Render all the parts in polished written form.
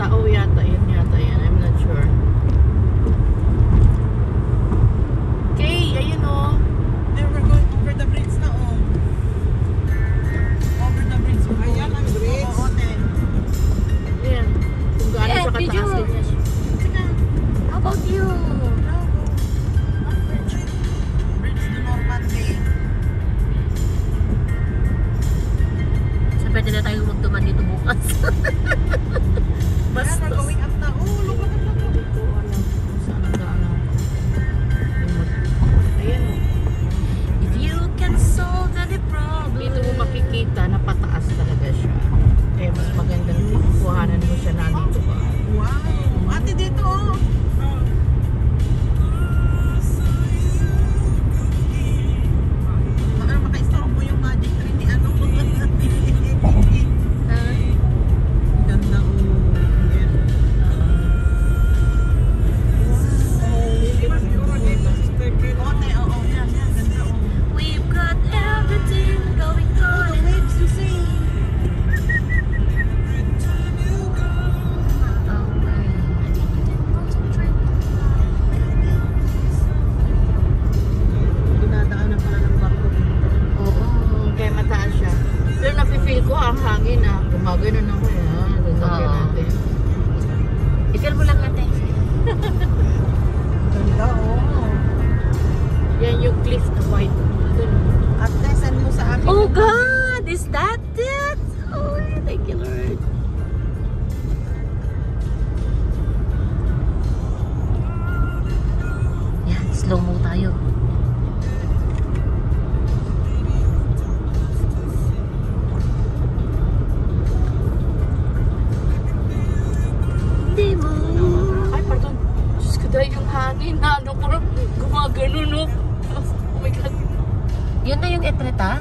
Tao yata yan. I'm not sure. Okay, ayun o. They were going over the bridge na oh. Over the bridge. Ayan ang bridge. Oo, Ayan. Kung gaano Yeah, siya video. kataas din siya. Sige. How about you? Bridge to Normandy. So, pwede na tayo magduman dito bukas. Ayan, we're going up na. Oh, look. Hindi ko alam kung saan ang daanan. Ayan o. If you can solve any problem. Dito mo makikita na pataas talaga siya. Kaya mas magandang kuhanan mo siya na dito pa. Wow. Ate dito oh. Baka maka-store mo yung magic tree ni ano. Ganda oh. Ote, oo. Yan, ganda oh. We've got everything going on. The waves you see. Dinadaanan pala ng barko dito. Oo, kaya mataas siya. Pero nafe-feel ko ang hangin ah. Gumagano na ko yan. Sasakyan Oo. natin. I-feel mo lang natin. Ganda oh. Yan yung cliff na white. Doon. At send mo sa akin. Oh God! Is that it? Oh, thank you, Lord. Yan, slow mo tayo. Di mo. Ay, pardon. Diyos ko dahil yung hangin na ano ko gumagano no. Oh my God. Yun na yung etreta?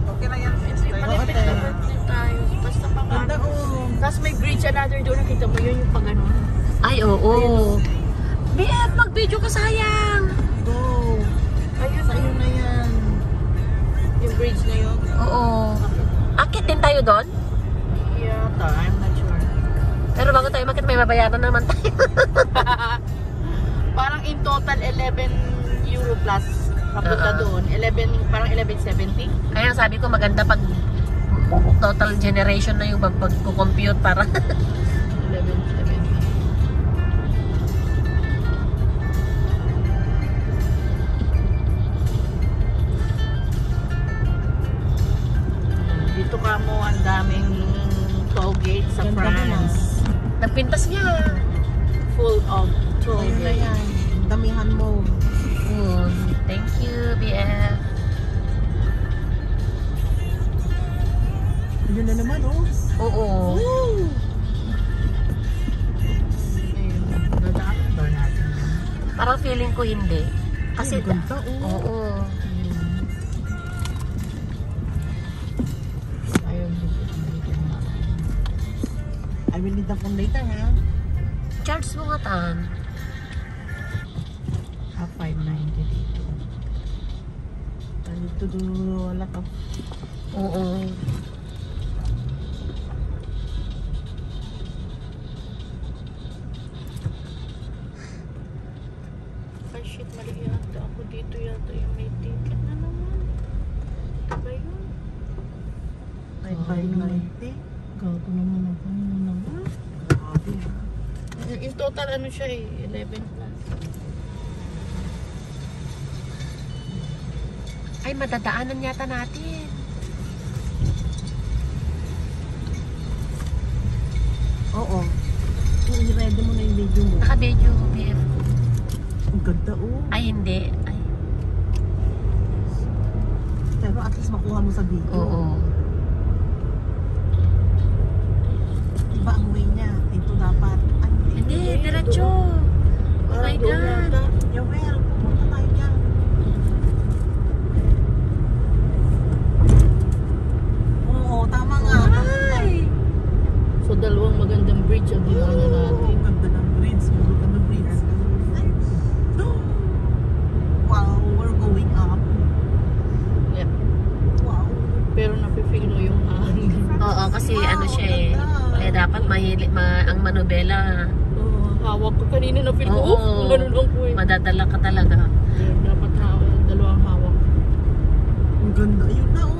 Okay na yan. Malipit na birthday tayo. Basta pa Ganda ano. oh. Tapos may bridge another doon. Nakita mo yun yung pag ano. Ay, oo. BF, mag-video ka sayang. Go. Ayun, Sa'yo na yan. yung bridge na yun. Oo. Akit din tayo doon? Yata, I'm not sure. Pero bago tayo makit, may mabayaran naman tayo. Parang in total 11 euro plus papunta doon. 11, parang 11.70. Kaya sabi ko maganda pag total generation na yung pag-compute para 11.70. Dito ka mo ang daming toll gate sa Ganda France. nagpintas niya. Full of toll Sa'yo na gate. yan. Damihan mo. Thank you, BF. Yun na naman oh. Oo. Woo! Ayun, dadaanan ba natin yan? Parang feeling ko hindi. Kasi, Ay, ganda oh. oo. Ayun, I will need the phone later ha. Charge mo nga tan. 590 dito. I need to do a lot of Oo. Ay shit, mali yata ako dito yata yung may ticket na naman. Diba yun? 590. Gago naman ako. Ano naman? Grabe ha. In total ano siya eh, 11 plus. Ay, madadaanan yata natin. Oo. I-ready mo na yung video mo. Naka-video, BF. Ang ganda oh. Ay, hindi. Ay, Pero at least makuha mo sa video. oo. Iba ang way niya. Ito dapat. Ay, Hindi, diretso. Oh my Parang doon God. yata. Yowel, pupunta tayo dyan. Oo, tama nga. Ay! So dalawang magandang bridge ang dinaanan natin. Ang ganda ng bridge. Look at the bridge. Wow, we're going up. Yep. Wow. Pero nafe-feel mo yung hangin. Oo, kasi ano siya eh. Ganda. Kaya dapat ang manobela, Hawak ko kanina na feel ko. Oo. Ganun lang po eh. madadala ka talaga. Dapat hawak. Dalawang hawak. Ang ganda. Ayun na, oh.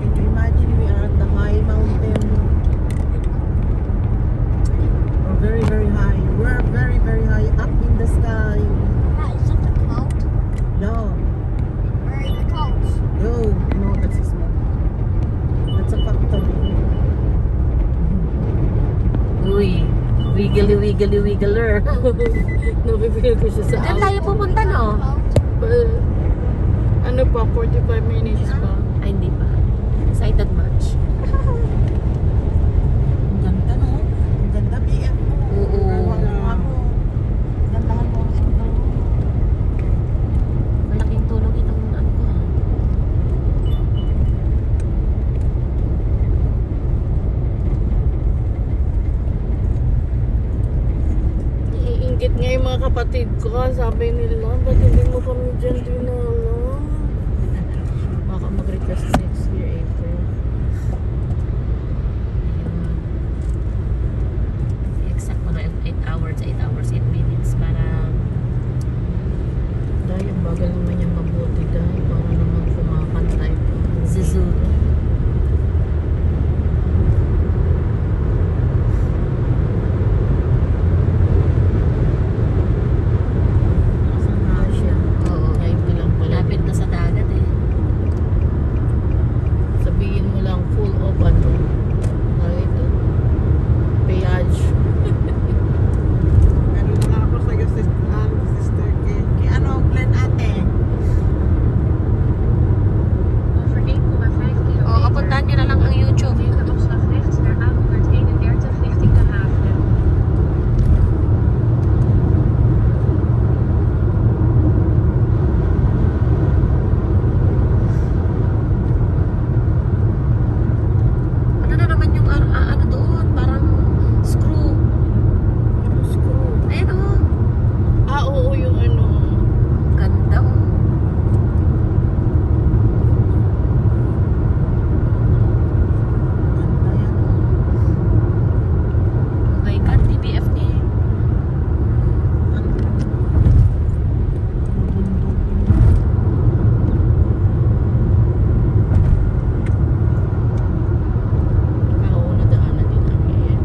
Can you imagine we are at the high mountain? We're very, very high. We're very, very high up in the sky. Is that the cloud? No, Where are the clouds? no, that's a smoke. That's a factory. Uy, wiggler. Nabibigay ko siya sa Diyan tayo pupunta, no? Ano pa? 45 minutes pa. Ay, hindi pa. Excited much. Ang ganda, no? Ang ganda, BF mo. Oo. Gandahan mo. Gandahan mo ang sigaw. Malaking tulong itong ano ko. Iingit nga yung mga kapatid ko. Sabi nila, ba't hindi mo kami dyan dinala? Baka mag-request next year, April. Exact ko na 8 hours, 8 minutes para Dahil ang bagal naman yung mabuti dahil para naman kumakantay pa. Suzuki. Nasaan na siya? Oo. Live ko lang pala. Lapit na sa dagat eh. Sabihin mo lang full of ano. Ano ito? Payage. Ano na ako sa'yo, sister Kay. Kay ano, Glenn ate? Over 1,5 kilometer. Oo, puntahan nyo na lang ang YouTube. Neem de afslag rechts naar A131 richting de haven. Ano na naman yung ano doon? Parang screw. Screw. Ayun oh. Oo, yung ano. Ganda oh. Ganda yan. Oh my God, DBFD. Ang bundok. Oo, nadaanan din namin.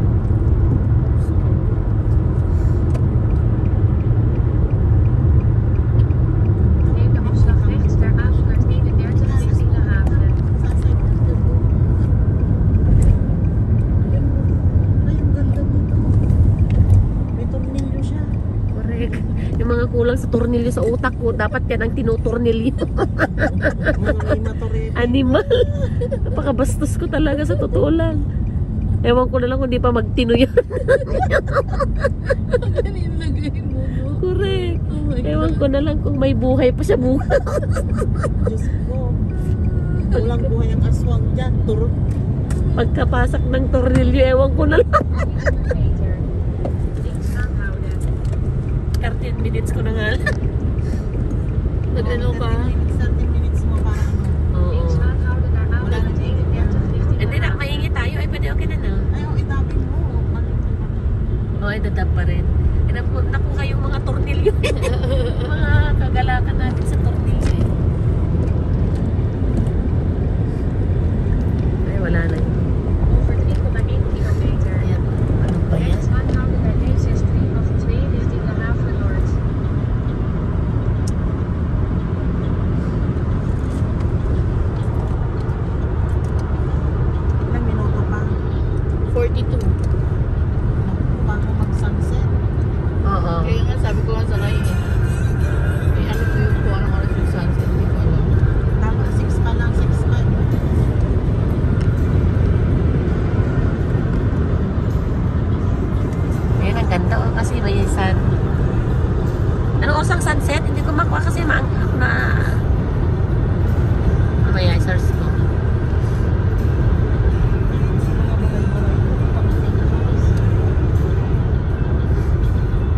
Neem de afslag rechts naar A131 richting de haven. Sasay ko dito. Ay, ang ganda dito. May tornilyo siya. Correct. Yung mga kulang sa tornilyo sa utak ko, dapat yan ang tinutornilyo. Mga may matorete. Animal. Napakabastos ko talaga sa totoo lang. Ewan ko na lang kung di pa magtino yan. Ano yung lagay mo? Correct. Oh my Ewan God. ko na lang kung may buhay pa siya bukas. Diyos ko. Walang buhay ang aswang dyan. Turo. Pagkapasak ng tornilyo, ewan ko na lang. 1 kilometer. Links aanhouden. 13 minutes ko na nga. Nag-ano ka? 30 minutes mo para ano. Oo. Links aanhouden naar A131 richting Hindi de na, haven. maingi tayo. Ay, pwede okay na na. Ay, ang itabi mo. Oo, ay dadab pa rin. Nakuha yung mga tornilyo. Mga kagalakan natin sa tornilyo eh. Ay, wala na yun. Over 3,1 kilometer. Ayan. Ano ba yan? Rechts aanhouden naar D63 richting de haven Noord. Ilang minuto pa. 42. Bago mag-sunset. Oo. Kaya nga sabi ko nga sa kayo eh. Eh ano po yung kung anong oras yung sunset. Hindi ko alam. Tama, 6 pa lang, 6 pa. Ayan, ang ganda oh, kasi may sun. Ano osang sunset? Hindi ko makuha kasi mamaya i-search ko. Mga bagay-bagay ko. Pagdating na oras.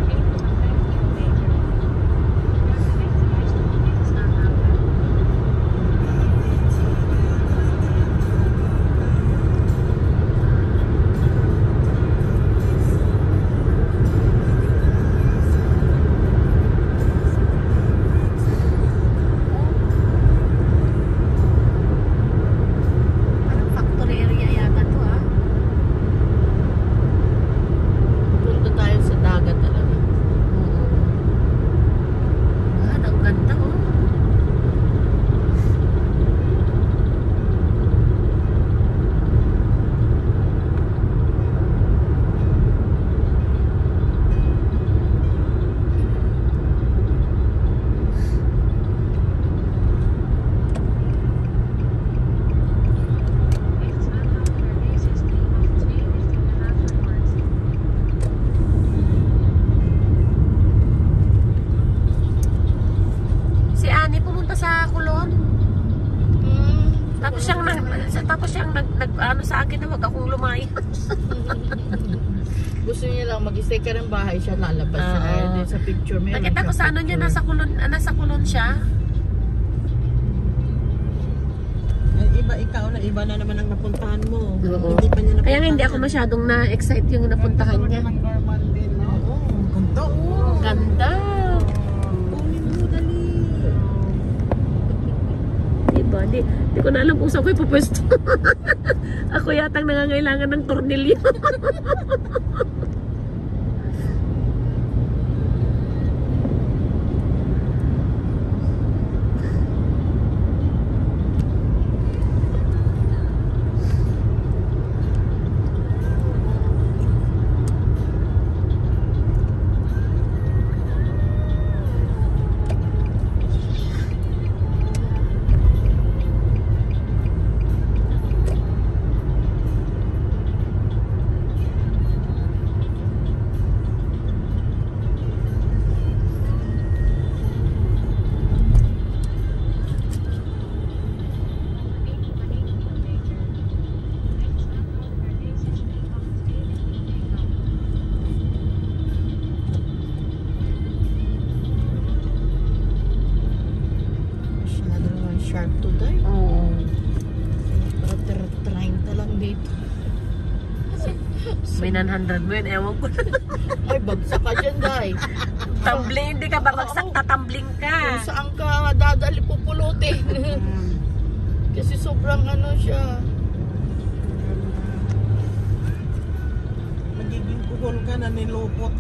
1,5 kilometer. Rechts aanhouden. sa kulon. Hmm. Tapos siyang nag ano sa akin na wag akong lumayo. Gusto niya lang mag-stay ka ng bahay siya, lalabas siya. Oo. Ayun din sa picture. Meron Nakita ko siya sa ano niya, picture. nasa kulon siya. Ay, iba ikaw na, iba na naman ang napuntahan mo. Oo. Hindi pa niya napuntahan. Kaya nga hindi ako masyadong na-excite yung napuntahan niya. Oo, ganda. Oh. Ganda. Kunin mo, dali. Diba? Di ko na alam kung saan ko ipapwesto. Ako yatang nangangailangan ng tornilyo. Masyado naman sharp to die. Oo. Train ka lang dito. May 900 mo yun, ewan ko. Ay, bagsak ka dyan, Day. Tumbling, hindi ka babagsak, tatambling ka. Kung saan ka dadali pupulutin. Kasi sobrang ano siya. Magiging kuhol ka na nilupot.